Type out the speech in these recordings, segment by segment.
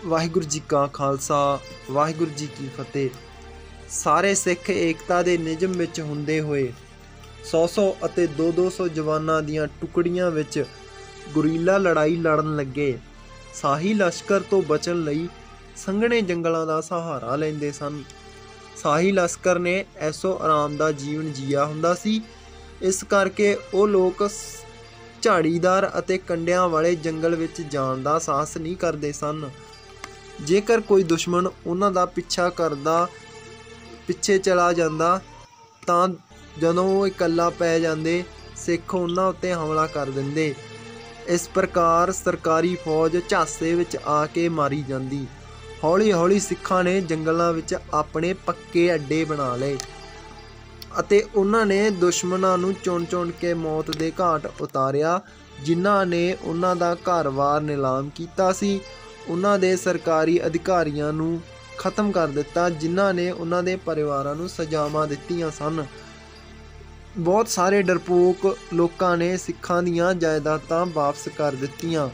ਵਾਹਿਗੁਰੂ ਜੀ ਕਾ ਖਾਲਸਾ ਵਾਹਿਗੁਰੂ ਜੀ ਕੀ ਫਤਿਹ। ਸਾਰੇ ਸਿੱਖ ਏਕਤਾ ਦੇ ਨਿਯਮ ਵਿੱਚ ਹੁੰਦੇ ਹੋਏ 100 ਅਤੇ 200 ਜਵਾਨਾਂ ਦੀਆਂ ਟੁਕੜੀਆਂ ਵਿੱਚ ਗੁਰੀਲਾ ਲੜਾਈ ਲੜਨ ਲੱਗੇ। ਸ਼ਾਹੀ ਲਸ਼ਕਰ ਤੋਂ ਬਚਣ ਲਈ ਸੰਘਣੇ ਜੰਗਲਾਂ ਦਾ ਸਹਾਰਾ ਲੈਂਦੇ ਸਨ। ਸ਼ਾਹੀ ਲਸ਼ਕਰ ਨੇ ਐਸੋ ਆਰਾਮ ਦਾ ਜੀਵਨ ਜੀਆ ਹੁੰਦਾ ਸੀ, ਇਸ ਕਰਕੇ ਉਹ ਲੋਕ ਝਾੜੀਦਾਰ ਅਤੇ ਕੰਡਿਆਂ ਵਾਲੇ ਜੰਗਲ ਵਿੱਚ ਜਾਣ ਦਾ ਸਾਹਸ ਨਹੀਂ ਕਰਦੇ ਸਨ। ਜੇਕਰ ਕੋਈ ਦੁਸ਼ਮਣ ਉਹਨਾਂ ਦਾ ਪਿੱਛੇ ਚਲਾ ਜਾਂਦਾ ਤਾਂ ਜਦੋਂ ਉਹ ਇਕੱਲਾ ਪੈ ਜਾਂਦੇ, ਸਿੱਖ ਉਹਨਾਂ ਉੱਤੇ ਹਮਲਾ ਕਰ ਦਿੰਦੇ। ਇਸ ਪ੍ਰਕਾਰ ਸਰਕਾਰੀ ਫੌਜ ਝਾਂਸੇ ਵਿੱਚ ਆ ਕੇ ਮਾਰੀ ਜਾਂਦੀ। ਹੌਲੀ ਹੌਲੀ ਸਿੱਖਾਂ ਨੇ ਜੰਗਲਾਂ ਵਿੱਚ ਆਪਣੇ ਪੱਕੇ ਅੱਡੇ ਬਣਾ ਲਏ ਅਤੇ ਉਹਨਾਂ ਨੇ ਦੁਸ਼ਮਣਾਂ ਨੂੰ ਚੁਣ ਕੇ ਮੌਤ ਦੇ ਘਾਟ ਉਤਾਰਿਆ। ਜਿਨ੍ਹਾਂ ਨੇ ਉਹਨਾਂ ਦਾ ਘਰ-ਬਾਰ ਨਿਲਾਮ ਕੀਤਾ ਸੀ, ਉਹਨਾਂ ਦੇ ਸਰਕਾਰੀ ਅਧਿਕਾਰੀਆਂ ਨੂੰ ਖਤਮ ਕਰ ਦਿੱਤਾ, ਜਿਨ੍ਹਾਂ ਨੇ ਉਹਨਾਂ ਦੇ ਪਰਿਵਾਰਾਂ ਨੂੰ ਸਜ਼ਾਵਾਂ ਦਿੱਤੀਆਂ ਸਨ। ਬਹੁਤ ਸਾਰੇ ਡਰਪੋਕ ਲੋਕਾਂ ਨੇ ਸਿੱਖਾਂ ਦੀਆਂ ਜਾਇਦਾਦਾਂ ਵਾਪਸ ਕਰ ਦਿੱਤੀਆਂ।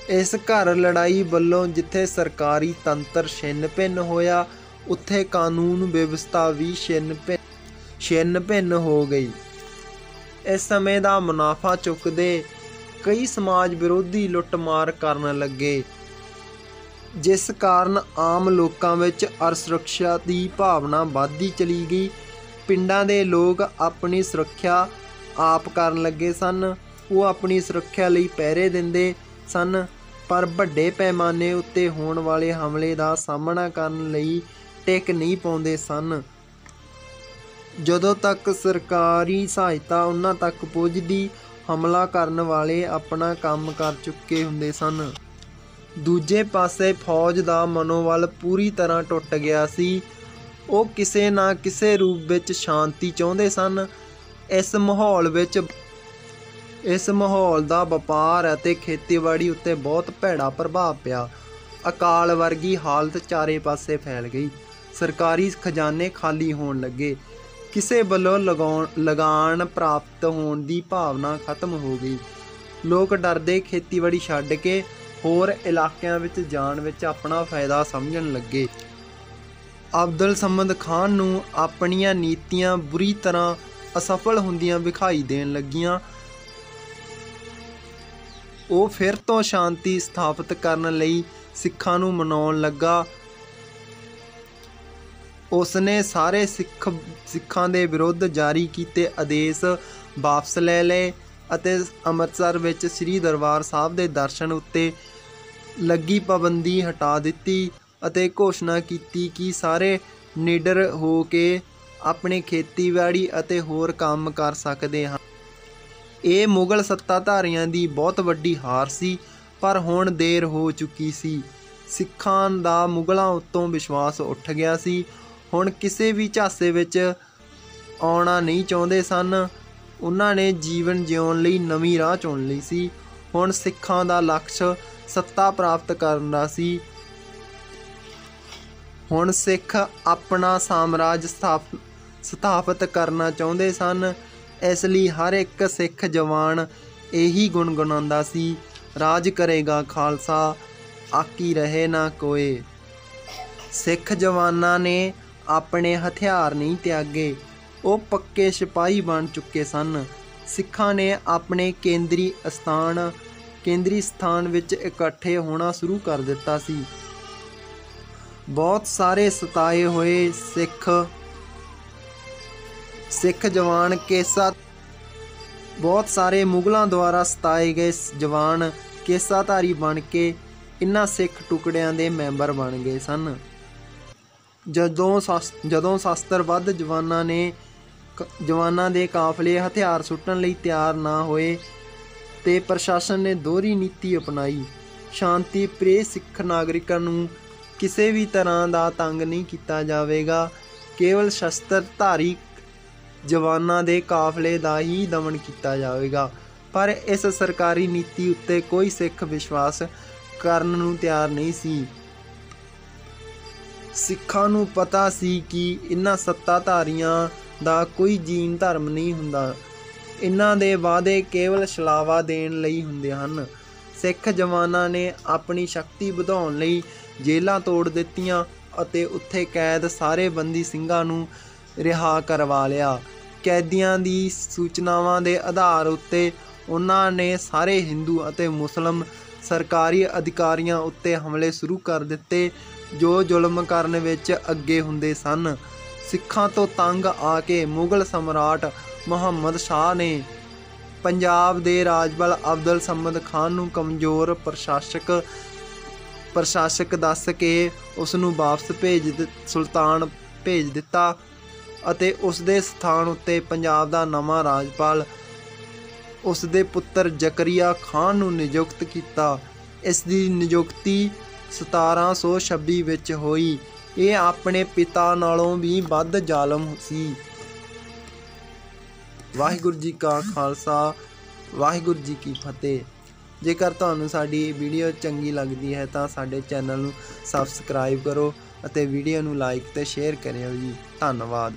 ਇਸ ਘਰ ਲੜਾਈ ਵੱਲੋਂ ਜਿੱਥੇ ਸਰਕਾਰੀ ਤੰਤਰ ਛਿੰਨ-ਭਿੰਨ ਹੋਇਆ, ਉੱਥੇ ਕਾਨੂੰਨ ਵਿਵਸਥਾ ਵੀ ਛਿੰਨ-ਭਿੰਨ ਹੋ ਗਈ। ਇਸ ਸਮੇਂ ਦਾ ਮੁਨਾਫਾ ਚੁੱਕਦੇ ਕਈ ਸਮਾਜ ਵਿਰੋਧੀ ਲੁੱਟਮਾਰ ਕਰਨ ਲੱਗੇ, ਜਿਸ ਕਾਰਨ ਆਮ ਲੋਕਾਂ ਵਿੱਚ ਅਸੁਰੱਖਿਆ ਦੀ ਭਾਵਨਾ ਵੱਧਦੀ ਚਲੀ ਗਈ। ਪਿੰਡਾਂ ਦੇ ਲੋਕ ਆਪਣੀ ਸੁਰੱਖਿਆ ਆਪ ਕਰਨ ਲੱਗੇ ਸਨ। ਉਹ ਆਪਣੀ ਸੁਰੱਖਿਆ ਲਈ ਪਹਿਰੇ ਦਿੰਦੇ ਸਨ, ਪਰ ਵੱਡੇ ਪੈਮਾਨੇ ਉੱਤੇ ਹੋਣ ਵਾਲੇ ਹਮਲੇ ਦਾ ਸਾਹਮਣਾ ਕਰਨ ਲਈ ਟਿਕ ਨਹੀਂ ਪਾਉਂਦੇ ਸਨ। ਜਦੋਂ ਤੱਕ ਸਰਕਾਰੀ ਸਹਾਇਤਾ ਉਹਨਾਂ ਤੱਕ ਪੁੱਜਦੀ, ਹਮਲਾ ਕਰਨ ਵਾਲੇ ਆਪਣਾ ਕੰਮ ਕਰ ਚੁੱਕੇ ਹੁੰਦੇ ਸਨ। ਦੂਜੇ ਪਾਸੇ ਫੌਜ ਦਾ ਮਨੋਬਲ ਪੂਰੀ ਤਰ੍ਹਾਂ ਟੁੱਟ ਗਿਆ ਸੀ। ਉਹ ਕਿਸੇ ਨਾ ਕਿਸੇ ਰੂਪ ਵਿੱਚ ਸ਼ਾਂਤੀ ਚਾਹੁੰਦੇ ਸਨ। ਇਸ ਮਾਹੌਲ ਦਾ ਵਪਾਰ ਅਤੇ ਖੇਤੀਬਾੜੀ ਉੱਤੇ ਬਹੁਤ ਭੈੜਾ ਪ੍ਰਭਾਵ ਪਿਆ। ਅਕਾਲ ਵਰਗੀ ਹਾਲਤ ਚਾਰੇ ਪਾਸੇ ਫੈਲ ਗਈ। ਸਰਕਾਰੀ ਖਜ਼ਾਨੇ ਖਾਲੀ ਹੋਣ ਲੱਗੇ। ਕਿਸੇ ਵੱਲੋਂ ਲਗਾਨ ਪ੍ਰਾਪਤ ਹੋਣ ਦੀ ਭਾਵਨਾ ਖਤਮ ਹੋ ਗਈ। ਲੋਕ ਡਰਦੇ ਖੇਤੀਬਾੜੀ ਛੱਡ ਕੇ ਹੋਰ ਇਲਾਕਿਆਂ ਵਿੱਚ ਜਾਣ ਵਿੱਚ ਆਪਣਾ ਫਾਇਦਾ ਸਮਝਣ ਲੱਗੇ। ਅਬਦੁਲ ਸਮਦ ਖਾਨ ਨੂੰ ਆਪਣੀਆਂ ਨੀਤੀਆਂ ਬੁਰੀ ਤਰ੍ਹਾਂ ਅਸਫਲ ਹੁੰਦੀਆਂ ਵਿਖਾਈ ਦੇਣ ਲੱਗੀਆਂ। ਉਹ ਫਿਰ ਤੋਂ ਸ਼ਾਂਤੀ ਸਥਾਪਿਤ ਕਰਨ ਲਈ ਸਿੱਖਾਂ ਨੂੰ ਮਨਾਉਣ ਲੱਗਾ। ਉਸਨੇ ਸਾਰੇ ਸਿੱਖਾਂ ਦੇ ਵਿਰੁੱਧ ਜਾਰੀ ਕੀਤੇ ਆਦੇਸ਼ ਵਾਪਸ ਲੈ ਲਏ ਅਤੇ ਅੰਮ੍ਰਿਤਸਰ ਵਿੱਚ ਸ੍ਰੀ ਦਰਬਾਰ ਸਾਹਿਬ ਦੇ ਦਰਸ਼ਨ ਉੱਤੇ ਲੱਗੀ ਪਾਬੰਦੀ ਹਟਾ ਦਿੱਤੀ ਅਤੇ ਘੋਸ਼ਣਾ ਕੀਤੀ ਕਿ ਸਾਰੇ ਨਿਡਰ ਹੋ ਕੇ ਆਪਣੀ ਖੇਤੀਬਾੜੀ ਅਤੇ ਹੋਰ ਕੰਮ ਕਰ ਸਕਦੇ ਹਨ। ਇਹ ਮੁਗਲ ਸੱਤਾਧਾਰੀਆਂ ਦੀ ਬਹੁਤ ਵੱਡੀ ਹਾਰ ਸੀ, ਪਰ ਹੁਣ ਦੇਰ ਹੋ ਚੁੱਕੀ ਸੀ। ਸਿੱਖਾਂ ਦਾ ਮੁਗਲਾਂ ਉੱਤੋਂ ਵਿਸ਼ਵਾਸ ਉੱਠ ਗਿਆ ਸੀ। ਹੁਣ ਕਿਸੇ ਵੀ ਝਾਂਸੇ ਵਿੱਚ ਆਉਣਾ ਨਹੀਂ ਚਾਹੁੰਦੇ ਸਨ। ਉਹਨਾਂ ਨੇ ਜੀਵਨ ਜਿਉਣ ਲਈ ਨਵੀਂ ਰਾਹ ਚੁਣ ਲਈ ਸੀ। ਹੁਣ ਸਿੱਖਾਂ ਦਾ ਲਕਸ਼ ਸੱਤਾ ਪ੍ਰਾਪਤ ਕਰਨ ਦਾ ਸੀ। ਹੁਣ ਸਿੱਖ ਆਪਣਾ ਸਾਮਰਾਜ ਸਥਾਪਿਤ ਕਰਨਾ ਚਾਹੁੰਦੇ ਸਨ। ਇਸ ਲਈ ਹਰ ਇੱਕ ਸਿੱਖ ਜਵਾਨ ਇਹੀ ਗੁਣਗੁਣਾਉਂਦਾ ਸੀ, ਰਾਜ ਕਰੇਗਾ ਖਾਲਸਾ, ਆਕੀ ਰਹੇ ਨਾ ਕੋਏ। ਸਿੱਖ ਜਵਾਨਾਂ ਨੇ ਆਪਣੇ ਹਥਿਆਰ ਨਹੀਂ ਤਿਆਗੇ, ਉਹ ਪੱਕੇ ਸਿਪਾਹੀ ਬਣ ਚੁੱਕੇ ਸਨ। ਸਿੱਖਾਂ ਨੇ ਆਪਣੇ ਕੇਂਦਰੀ ਸਥਾਨ ਵਿੱਚ ਇਕੱਠੇ ਹੋਣਾ ਸ਼ੁਰੂ ਕਰ ਦਿੱਤਾ ਸੀ। ਬਹੁਤ ਸਾਰੇ ਸਤਾਏ ਹੋਏ ਸਿੱਖ ਜਵਾਨ ਬਹੁਤ ਸਾਰੇ ਮੁਗਲਾਂ ਦੁਆਰਾ ਸਤਾਏ ਗਏ ਜਵਾਨ ਕੇਸਾਧਾਰੀ ਬਣ ਕੇ ਇਹਨਾਂ ਸਿੱਖ ਟੁਕੜਿਆਂ ਦੇ ਮੈਂਬਰ ਬਣ ਗਏ ਸਨ। ਜਦੋਂ ਸ਼ਸਤਰਬੱਧ ਜਵਾਨਾਂ ਦੇ ਕਾਫਲੇ ਹਥਿਆਰ ਸੁੱਟਣ ਲਈ ਤਿਆਰ ਨਾ ਹੋਏ ਤੇ ਪ੍ਰਸ਼ਾਸਨ ਨੇ ਦੋਹਰੀ ਨੀਤੀ ਅਪਣਾਈ। ਸ਼ਾਂਤੀ ਪ੍ਰਿਯ ਸਿੱਖ ਨਾਗਰਿਕਾਂ ਨੂੰ ਕਿਸੇ ਵੀ ਤਰ੍ਹਾਂ ਦਾ ਤੰਗ ਨਹੀਂ ਕੀਤਾ ਜਾਵੇਗਾ, ਕੇਵਲ ਸ਼ਸਤਰਧਾਰੀ ਜਵਾਨਾਂ ਦੇ ਕਾਫਲੇ ਦਾ ਹੀ ਦਮਨ ਕੀਤਾ ਜਾਵੇਗਾ। ਪਰ ਇਸ ਸਰਕਾਰੀ ਨੀਤੀ ਉੱਤੇ ਕੋਈ ਸਿੱਖ ਵਿਸ਼ਵਾਸ ਕਰਨ ਨੂੰ ਤਿਆਰ ਨਹੀਂ ਸੀ। ਸਿੱਖਾਂ ਨੂੰ ਪਤਾ ਸੀ ਕਿ ਇਹਨਾਂ ਸੱਤਾਧਾਰੀਆਂ ਦਾ ਕੋਈ ਜੀਨ ਧਰਮ ਨਹੀਂ ਹੁੰਦਾ। इन्हां दे वादे केवल छलावा देण लई हुंदे हन। सिख जवानां ने अपनी शक्ति ਵਧਾਉਣ ਲਈ ਜੇਲ੍ਹਾਂ ਤੋੜ ਦਿੱਤੀਆਂ ਅਤੇ ਉੱਥੇ ਕੈਦ ਸਾਰੇ ਬੰਦੀ ਸਿੰਘਾਂ ਨੂੰ ਰਿਹਾ ਕਰਵਾ ਲਿਆ। ਕੈਦੀਆਂ ਦੀ ਸੂਚਨਾਵਾਂ ਦੇ ਆਧਾਰ ਉੱਤੇ ਉਹਨਾਂ ਨੇ ਸਾਰੇ ਹਿੰਦੂ ਅਤੇ ਮੁਸਲਿਮ ਸਰਕਾਰੀ ਅਧਿਕਾਰੀਆਂ ਉੱਤੇ ਹਮਲੇ ਸ਼ੁਰੂ ਕਰ ਦਿੱਤੇ ਜੋ ਜ਼ੁਲਮ ਕਰਨ ਵਿੱਚ ਅੱਗੇ ਹੁੰਦੇ ਸਨ। ਸਿੱਖਾਂ ਤੋਂ ਤੰਗ ਆ ਕੇ ਮੁਗਲ ਸਮਰਾਟ ਮੁਹੰਮਦ ਸ਼ਾਹ ਨੇ ਪੰਜਾਬ ਦੇ ਰਾਜਪਾਲ ਅਬਦੁਲ ਸਮਦ ਖਾਨ ਨੂੰ ਕਮਜ਼ੋਰ ਪ੍ਰਸ਼ਾਸਕ ਦੱਸ ਕੇ ਉਸ ਨੂੰ ਵਾਪਸ ਸੁਲਤਾਨ ਭੇਜ ਦਿੱਤਾ ਅਤੇ ਉਸ ਦੇ ਸਥਾਨ ਉੱਤੇ ਪੰਜਾਬ ਦਾ ਨਵਾਂ ਰਾਜਪਾਲ ਉਸ ਦੇ ਪੁੱਤਰ ਜ਼ਕਰੀਆ ਖਾਨ ਨੂੰ ਨਿਯੁਕਤ ਕੀਤਾ। ਇਸ ਦੀ ਨਿਯੁਕਤੀ 1726 ਵਿੱਚ ਹੋਈ। ਇਹ ਆਪਣੇ ਪਿਤਾ ਨਾਲੋਂ ਵੀ ਵੱਧ ਜ਼ਾਲਮ ਸੀ। ਵਾਹਿਗੁਰੂ ਜੀ ਕਾ ਖਾਲਸਾ, ਵਾਹਿਗੁਰੂ ਜੀ ਕੀ ਫਤਿਹ। ਜੇਕਰ ਤੁਹਾਨੂੰ ਸਾਡੀ ਵੀਡੀਓ ਚੰਗੀ ਲੱਗਦੀ ਹੈ ਤਾਂ ਸਾਡੇ ਚੈਨਲ ਨੂੰ ਸਬਸਕ੍ਰਾਈਬ ਕਰੋ ਅਤੇ ਵੀਡੀਓ ਨੂੰ ਲਾਈਕ ਅਤੇ ਸ਼ੇਅਰ ਕਰਿਓ ਜੀ। ਧੰਨਵਾਦ।